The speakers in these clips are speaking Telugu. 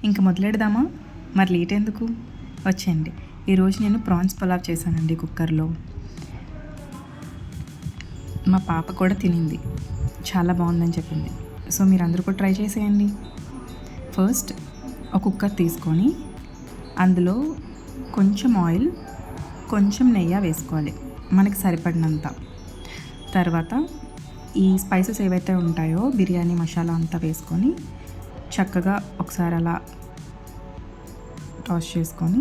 ఇంక మొదలెడదామా? మరి లేట్ ఎందుకు, వచ్చేయండి. ఈరోజు నేను ప్రాన్స్ పులావ్ చేశానండి కుక్కర్లో. మా పాప కూడా తినింది, చాలా బాగుందని చెప్పింది. సో మీరందరూ కూడా ట్రై చేసేయండి. ఫస్ట్ ఒక కుక్కర్ తీసుకొని అందులో కొంచెం ఆయిల్, కొంచెం నెయ్యి వేసుకోవాలి, మనకి సరిపడినంత. తర్వాత ఈ స్పైసెస్ ఏవైతే ఉంటాయో బిర్యానీ మసాలా అంతా వేసుకొని చక్కగా ఒకసారి అలా టాస్ చేసుకొని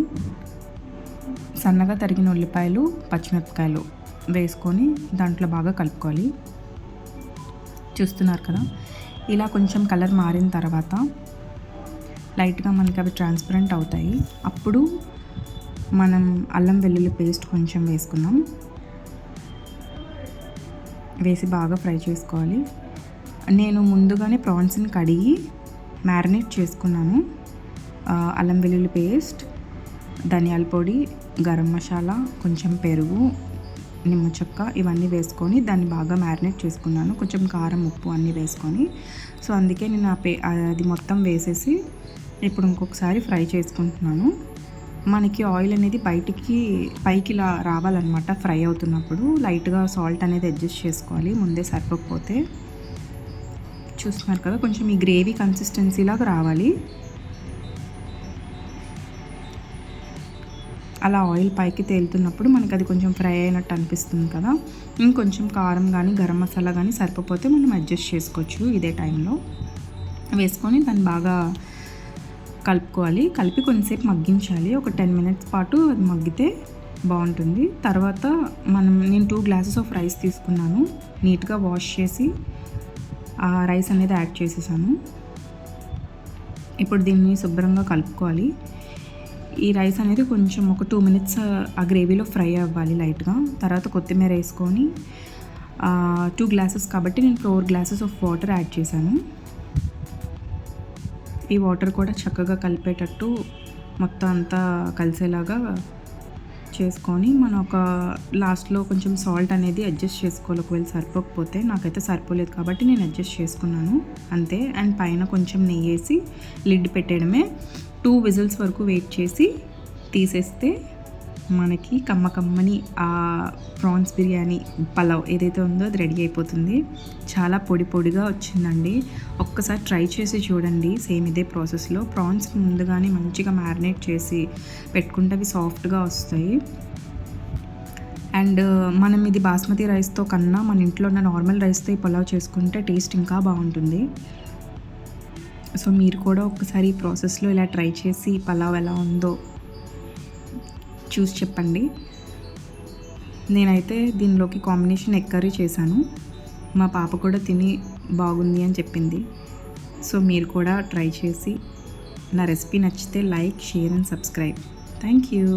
సన్నగా తరిగిన ఉల్లిపాయలు, పచ్చిమిరపకాయలు వేసుకొని దాంట్లో బాగా కలుపుకోవాలి. చూస్తున్నారు కదా, ఇలా కొంచెం కలర్ మారిన తర్వాత లైట్గా మనకి అవి ట్రాన్స్పరెంట్ అవుతాయి. అప్పుడు మనం అల్లం వెల్లుల్లి పేస్ట్ కొంచెం వేసుకున్నాం, వేసి బాగా ఫ్రై చేసుకోవాలి. నేను ముందుగానే ప్రాన్స్ని కడిగి మ్యారినేట్ చేసుకున్నాను. అల్లం వెల్లుల్లి పేస్ట్, ధనియాల పొడి, గరం మసాలా, కొంచెం పెరుగు, నిమ్మ చెక్క ఇవన్నీ వేసుకొని దాన్ని బాగా మ్యారినేట్ చేసుకున్నాను. కొంచెం కారం, ఉప్పు అన్నీ వేసుకొని. సో అందుకే నేను అది మొత్తం వేసేసి ఇప్పుడు ఇంకొకసారి ఫ్రై చేసుకుంటున్నాను. మనకి ఆయిల్ అనేది పైకి ఇలా రావాలన్నమాట. ఫ్రై అవుతున్నప్పుడు లైట్గా సాల్ట్ అనేది అడ్జస్ట్ చేసుకోవాలి, ముందే సరిపోకపోతే. చూస్తున్నారు కదా, కొంచెం ఈ గ్రేవీ కన్సిస్టెన్సీలాగా రావాలి. అలా ఆయిల్ పైకి తేలుతున్నప్పుడు మనకి అది కొంచెం ఫ్రై అయినట్టు అనిపిస్తుంది కదా. ఇంకొంచెం కారం కానీ గరం మసాలా కానీ సరిపోతే మనం అడ్జస్ట్ చేసుకోవచ్చు. ఇదే టైంలో వేసుకొని దాన్ని బాగా కలుపుకోవాలి. కలిపి కొంచెంసేపు మగ్గించాలి, ఒక 10 minutes పాటు అది మగ్గితే బాగుంటుంది. తర్వాత నేను 2 glasses ఆఫ్ రైస్ తీసుకున్నాను, నీట్గా వాష్ చేసి ఆ రైస్ అనేది యాడ్ చేసేసాను. ఇప్పుడు దీన్ని శుభ్రంగా కలుపుకోవాలి. ఈ రైస్ అనేది కొంచెం ఒక 2 minutes ఆ గ్రేవీలో ఫ్రై అవ్వాలి లైట్గా. తర్వాత కొత్తిమీర వేసుకొని 2 glasses కాబట్టి నేను 4 glasses ఆఫ్ వాటర్ యాడ్ చేశాను. ఈ వాటర్ కూడా చక్కగా కలిపేటట్టు మొత్తం అంతా కలిసేలాగా చేసుకొని మనం ఒక లాస్ట్లో కొంచెం సాల్ట్ అనేది అడ్జస్ట్ చేసుకోవాలి. ఒకవేళ సరిపోకపోతే, నాకైతే సరిపోలేదు కాబట్టి నేను అడ్జస్ట్ చేసుకున్నాను అంతే. అండ్ పైన కొంచెం నెయ్యి వేసి లిడ్ పెట్టేయడమే. 2 whistles వరకు వెయిట్ చేసి తీసేస్తే మనకి కమ్మని ఆ ప్రాన్స్ బిర్యానీ పలావ్ ఏదైతే ఉందో అది రెడీ అయిపోతుంది. చాలా పొడిగా వచ్చిందండి. ఒక్కసారి ట్రై చేసి చూడండి. సేమ్ ఇదే ప్రాసెస్లో ప్రాన్స్ ముందుగానే మంచిగా మ్యారినేట్ చేసి పెట్టుకుంటే అవి సాఫ్ట్గా వస్తాయి. అండ్ మనం ఇది బాస్మతి రైస్తో కన్నా మన ఇంట్లో ఉన్న నార్మల్ రైస్తో ఈ పలావ్ చేసుకుంటే టేస్ట్ ఇంకా బాగుంటుంది. సో మీరు కూడా ఒక్కసారి ఈ ప్రాసెస్లో ఇలా ట్రై చేసి పలావ్ ఎలా ఉందో చూసి చెప్పండి. నేనైతే దీనిలోకి కాంబినేషన్ ఎగ్ కర్రీ చేశాను. మా పాప కూడా తిని బాగుంది అని చెప్పింది. సో మీరు కూడా ట్రై చేసి నా రెసిపీ నచ్చితే like, share and subscribe. Thank you.